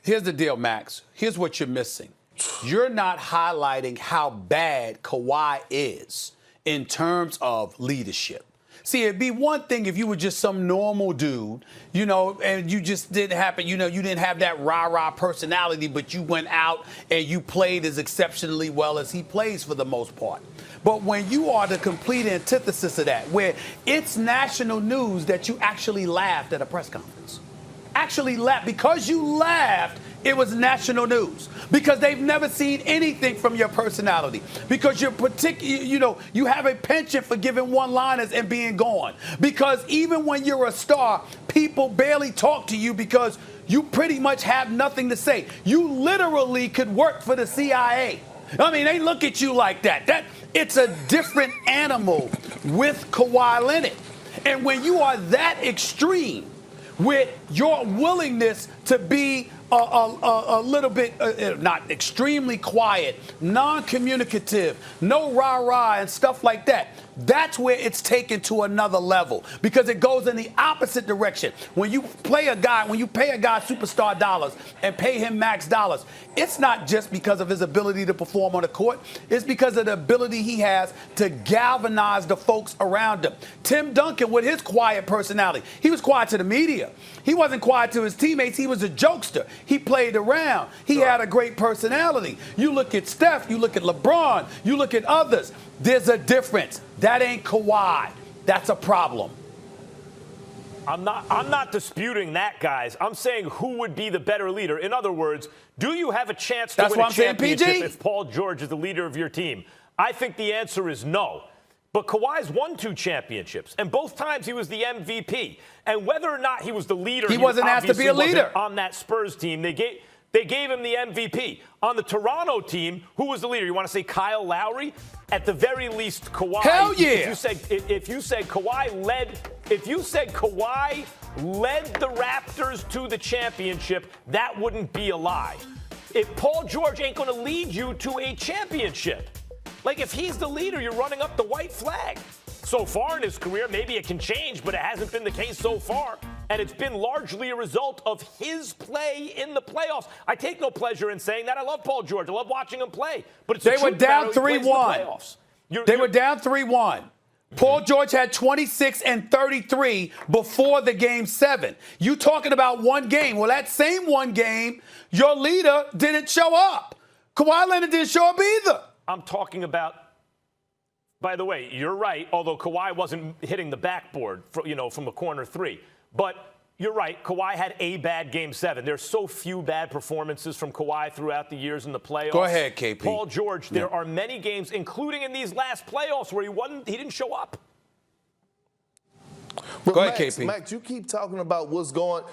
Here's the deal, Max. Here's what you're missing. You're not highlighting how bad Kawhi is in terms of leadership. See, it'd be one thing if you were just some normal dude, and you just didn't happen, you didn't have that rah-rah personality, but you went out and you played as exceptionally well as he plays for the most part. But when you are the complete antithesis of that, where it's national news that you actually laughed at a press conference. Actually laughed. Because you laughed, it was national news. Because they've never seen anything from your personality. Because you're you have a penchant for giving one-liners and being gone. Because even when you're a star, people barely talk to you because you pretty much have nothing to say. You literally could work for the CIA. I mean, they look at you like that. It's a different animal with Kawhi Leonard. And when you are that extreme with your willingness to be a little bit, not extremely quiet, non-communicative, no rah-rah and stuff like that, that's where it's taken to another level because it goes in the opposite direction. When you pay a guy superstar dollars and pay him max dollars, it's not just because of his ability to perform on the court. It's because of the ability he has to galvanize the folks around him. Tim Duncan, with his quiet personality, he was quiet to the media. He wasn't quiet to his teammates. He was a jokester. He played around. He had a great personality. You look at Steph, you look at LeBron, you look at others. There's a difference. That ain't Kawhi. That's a problem. I'm not disputing that, guys. I'm saying who would be the better leader. In other words, do you have a chance to win a championship if Paul George is the leader of your team? I think the answer is no. But Kawhi's won 2 championships, and both times he was the MVP. And whether or not he was the leader, he wasn't asked to be a leader on that Spurs team. They gave him the MVP. On the Toronto team, who was the leader? You want to say Kyle Lowry? At the very least, Kawhi. Hell yeah! If you said Kawhi led the Raptors to the championship, that wouldn't be a lie. If Paul George ain't going to lead you to a championship, like if he's the leader, you're running up the white flag. So far in his career, maybe it can change, but it hasn't been the case so far. And it's been largely a result of his play in the playoffs. I take no pleasure in saying that. I love Paul George. I love watching him play. But they were down 3-1. They were down 3-1. Paul George had 26 and 33 before the game 7. You talking about one game. Well, that same one game, your leader didn't show up. Kawhi Leonard didn't show up either. I'm talking about, by the way, you're right, although Kawhi wasn't hitting the backboard from a corner 3. But you're right, Kawhi had a bad Game 7. There's so few bad performances from Kawhi throughout the years in the playoffs. Go ahead, KP. Paul George, there are many games, including in these last playoffs, where he didn't show up. But Go ahead, KP. Max, you keep talking about what's going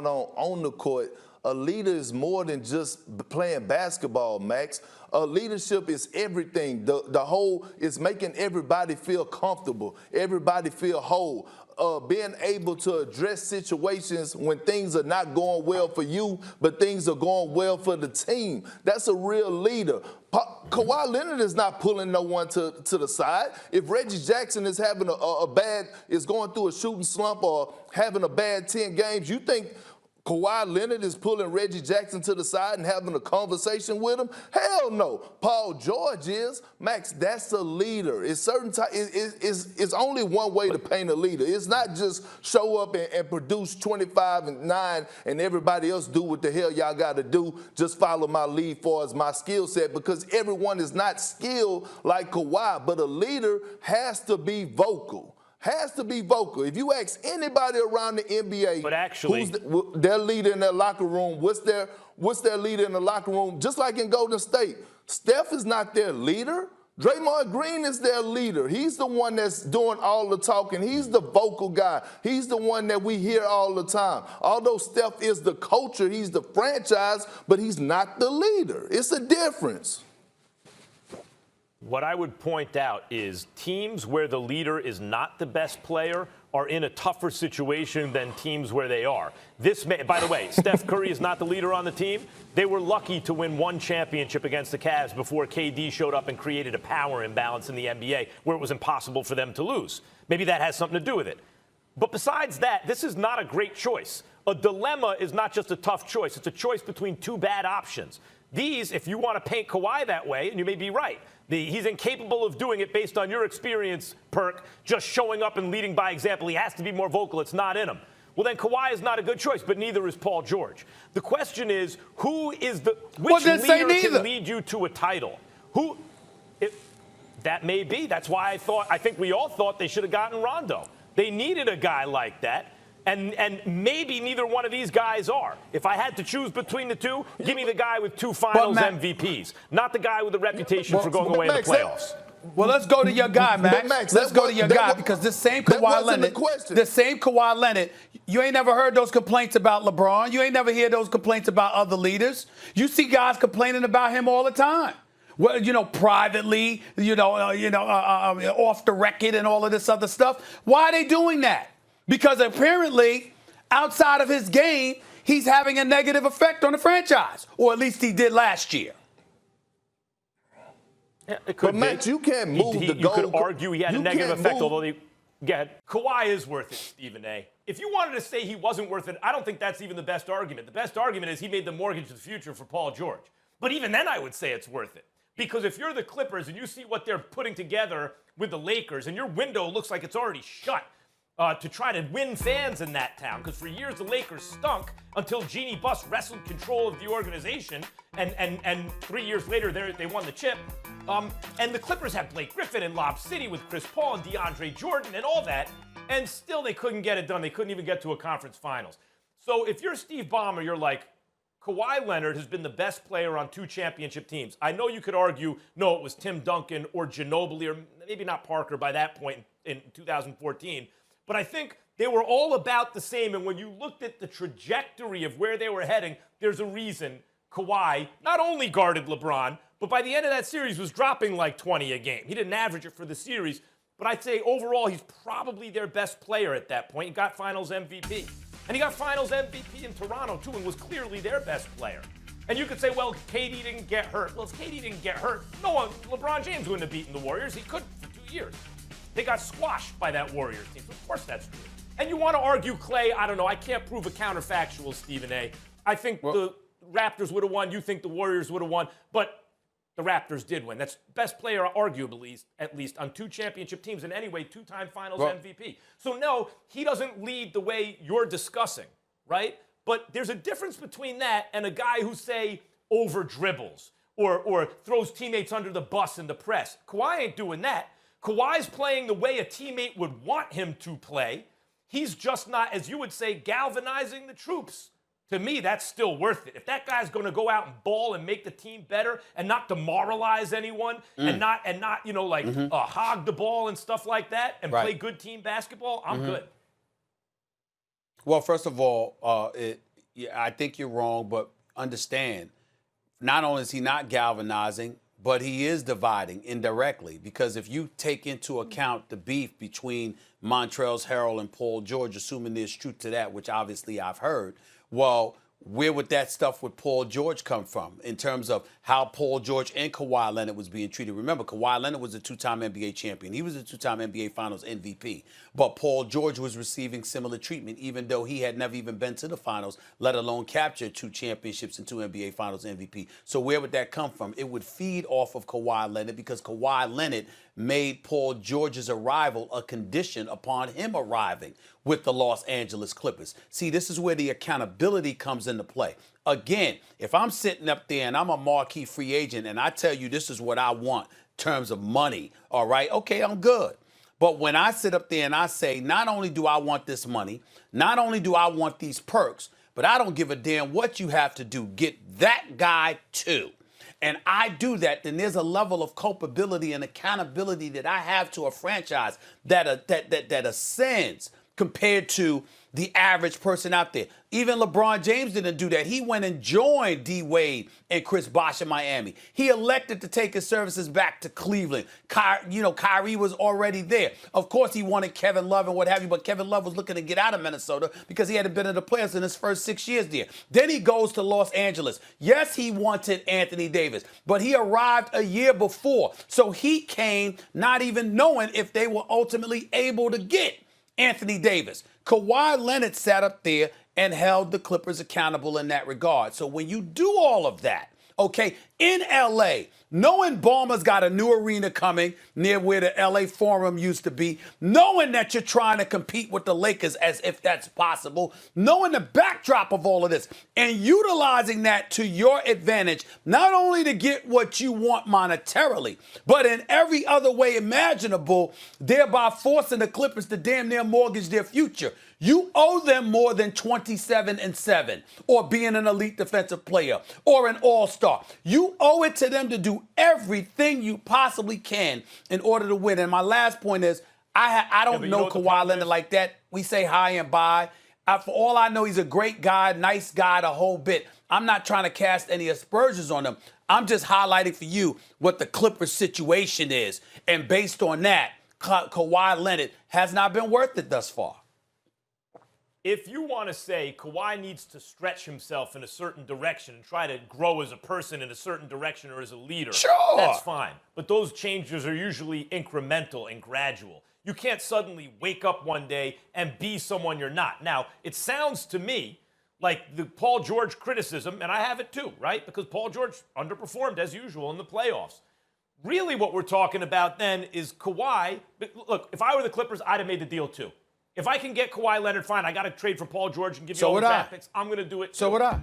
on the court. A leader is more than just playing basketball, Max. Leadership is everything. The whole is making everybody feel comfortable, everybody feel whole. Being able to address situations when things are not going well for you, but things are going well for the team. That's a real leader. Kawhi Leonard is not pulling no one to the side. If Reggie Jackson is having is going through a shooting slump or having a bad 10 games, you think Kawhi Leonard is pulling Reggie Jackson to the side and having a conversation with him? Hell no. Paul George is. Max, that's a leader. It's only one way to paint a leader. It's not just show up and produce 25 and 9 and everybody else do what the hell y'all got to do. Just follow my lead for as my skill set, because everyone is not skilled like Kawhi, but a leader has to be vocal. Has to be vocal. If you ask anybody around the NBA, but actually, who's their leader in their locker room, what's their leader in the locker room? Just like in Golden State, Steph is not their leader. Draymond Green is their leader. He's the one that's doing all the talking. He's the vocal guy. He's the one that we hear all the time. Although Steph is the culture, he's the franchise, but he's not the leader. It's a difference. What I would point out is teams where the leader is not the best player are in a tougher situation than teams where they are. By the way, Steph Curry is not the leader on the team. They were lucky to win one championship against the Cavs before KD showed up and created a power imbalance in the NBA where it was impossible for them to lose. Maybe that has something to do with it. But besides that, this is not a great choice. a dilemma is not just a tough choice. It's a choice between two bad options. These, if you want to paint Kawhi that way, and you may be right, he's incapable of doing it based on your experience, Perk, just showing up and leading by example. He has to be more vocal. It's not in him. Well, then Kawhi is not a good choice, but neither is Paul George. The question is, which leader can lead you to a title? That may be. That's why I think we all thought they should have gotten Rondo. They needed a guy like that. And maybe neither one of these guys are. If I had to choose between the two, give me the guy with 2 finals MVPs, not the guy with a reputation for going away in the playoffs. Well, let's go to your guy, Max. Let's go to your guy, because this same Kawhi Leonard, you ain't never heard those complaints about LeBron. You ain't never heard those complaints about other leaders. You see guys complaining about him all the time. Well, privately, off the record and all of this other stuff. Why are they doing that? Because apparently, outside of his game, he's having a negative effect on the franchise, or at least he did last year. Yeah, it could but, Max, you can't move the goal. You could argue he had a negative effect, although Kawhi is worth it, Stephen A. If you wanted to say he wasn't worth it, I don't think that's even the best argument. The best argument is he made the mortgage of the future for Paul George. But even then, I would say it's worth it. Because if you're the Clippers and you see what they're putting together with the Lakers, and your window looks like it's already shut, to try to win fans in that town, because for years the Lakers stunk until Jeannie Buss wrestled control of the organization, and 3 years later they won the chip. And the Clippers have Blake Griffin and Lob City with Chris Paul and DeAndre Jordan and all that, and still they couldn't get it done. They couldn't even get to a conference finals. So if you're Steve Ballmer, you're like, Kawhi Leonard has been the best player on 2 championship teams. I know you could argue, no, it was Tim Duncan or Ginobili, or maybe not Parker by that point in 2014. But I think they were all about the same. And when you looked at the trajectory of where they were heading, there's a reason Kawhi not only guarded LeBron, but by the end of that series was dropping like 20 a game. He didn't average it for the series. But I'd say overall, he's probably their best player at that point. He got finals MVP. And he got finals MVP in Toronto, too, and was clearly their best player. And you could say, well, KD didn't get hurt. Well, if KD didn't get hurt, no one, LeBron James wouldn't have beaten the Warriors. He couldn't for 2 years. They got squashed by that Warriors team. Of course that's true. And you want to argue Clay, I don't know. I can't prove a counterfactual, Stephen A. I think the Raptors would have won. You think the Warriors would have won. But the Raptors did win. That's best player, arguably, at least, on 2 championship teams. And anyway, 2-time finals MVP. So, no, he doesn't lead the way you're discussing, right? But there's a difference between that and a guy who, say, over-dribbles or throws teammates under the bus in the press. Kawhi ain't doing that. Kawhi's playing the way a teammate would want him to play. He's just not, as you would say, galvanizing the troops. To me, that's still worth it. If that guy's going to go out and ball and make the team better and not demoralize anyone and not hog the ball and stuff like that and play good team basketball, I'm good. Well, first of all, I think you're wrong, but understand, not only is he not galvanizing, but he is dividing indirectly, because if you take into account the beef between Montrezl Harrell and Paul George, assuming there's truth to that, which obviously I've heard, well, where would that stuff with Paul George come from in terms of how Paul George and Kawhi Leonard was being treated? Remember, Kawhi Leonard was a 2-time NBA champion. He was a 2-time NBA Finals MVP. But Paul George was receiving similar treatment, even though he had never even been to the finals, let alone capture 2 championships and 2 NBA Finals MVP. So where would that come from? It would feed off of Kawhi Leonard, because Kawhi Leonard made Paul George's arrival a condition upon him arriving with the Los Angeles Clippers. See, this is where the accountability comes into play. Again, if I'm sitting up there and I'm a marquee free agent and I tell you this is what I want in terms of money, all right, okay, I'm good. But when I sit up there and I say, not only do I want this money, not only do I want these perks, but I don't give a damn what you have to do, get that guy too. And I do that, then there's a level of culpability and accountability that I have to a franchise that ascends compared to the average person out there. Even LeBron James didn't do that. He went and joined D. Wade and Chris Bosh in Miami. He elected to take his services back to Cleveland. Kyrie was already there. Of course, he wanted Kevin Love and what have you, but Kevin Love was looking to get out of Minnesota because he hadn't been in the playoffs in his first 6 years there. Then he goes to Los Angeles. Yes, he wanted Anthony Davis, but he arrived a year before. So he came not even knowing if they were ultimately able to get Anthony Davis. Kawhi Leonard sat up there and held the Clippers accountable in that regard. So when you do all of that, okay, in LA, knowing Ballmer's got a new arena coming near where the LA Forum used to be, knowing that you're trying to compete with the Lakers as if that's possible, knowing the backdrop of all of this, and utilizing that to your advantage, not only to get what you want monetarily, but in every other way imaginable, thereby forcing the Clippers to damn near mortgage their future. You owe them more than 27-7 or being an elite defensive player or an all-star. You owe it to them to do everything you possibly can in order to win. And my last point is, I don't know Kawhi Leonard like that. We say hi and bye. For all I know, he's a great guy, nice guy, the whole bit. I'm not trying to cast any aspersions on him. I'm just highlighting for you what the Clippers situation is. And based on that, Kawhi Leonard has not been worth it thus far. If you want to say Kawhi needs to stretch himself in a certain direction and try to grow as a person in a certain direction or as a leader, sure, that's fine. But those changes are usually incremental and gradual. You can't suddenly wake up one day and be someone you're not. Now, it sounds to me like the Paul George criticism, and I have it too, right? Because Paul George underperformed as usual in the playoffs. Really what we're talking about then is Kawhi. Look, if I were the Clippers, I'd have made the deal too. If I can get Kawhi Leonard, fine. I got to trade for Paul George and give you all the draft picks. I'm going to do it too. So would I.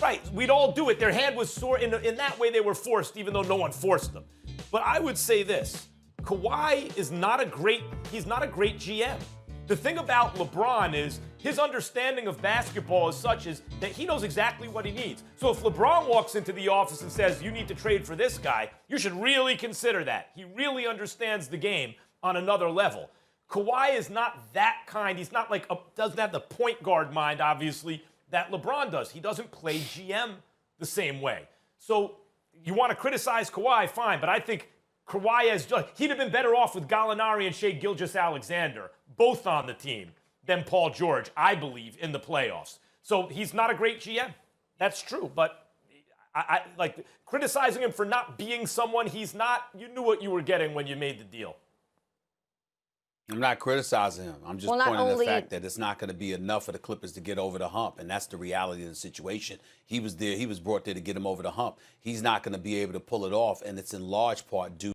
Right. We'd all do it. Their hand was sore. In that way, they were forced, even though no one forced them. But I would say this. Kawhi is not a great GM. The thing about LeBron is his understanding of basketball is such as that he knows exactly what he needs. So if LeBron walks into the office and says, you need to trade for this guy, you should really consider that. He really understands the game on another level. Kawhi is not that kind. He's not doesn't have the point guard mind, obviously, that LeBron does. He doesn't play GM the same way. So you want to criticize Kawhi, fine, but I think Kawhi he'd have been better off with Gallinari and Shai Gilgeous-Alexander, both on the team, than Paul George, I believe, in the playoffs. So he's not a great GM. That's true, but I like criticizing him for not being someone he's not. You knew what you were getting when you made the deal. I'm not criticizing him. I'm just pointing to the fact that it's not going to be enough for the Clippers to get over the hump, and that's the reality of the situation. He was there. He was brought there to get him over the hump. He's not going to be able to pull it off, and it's in large part due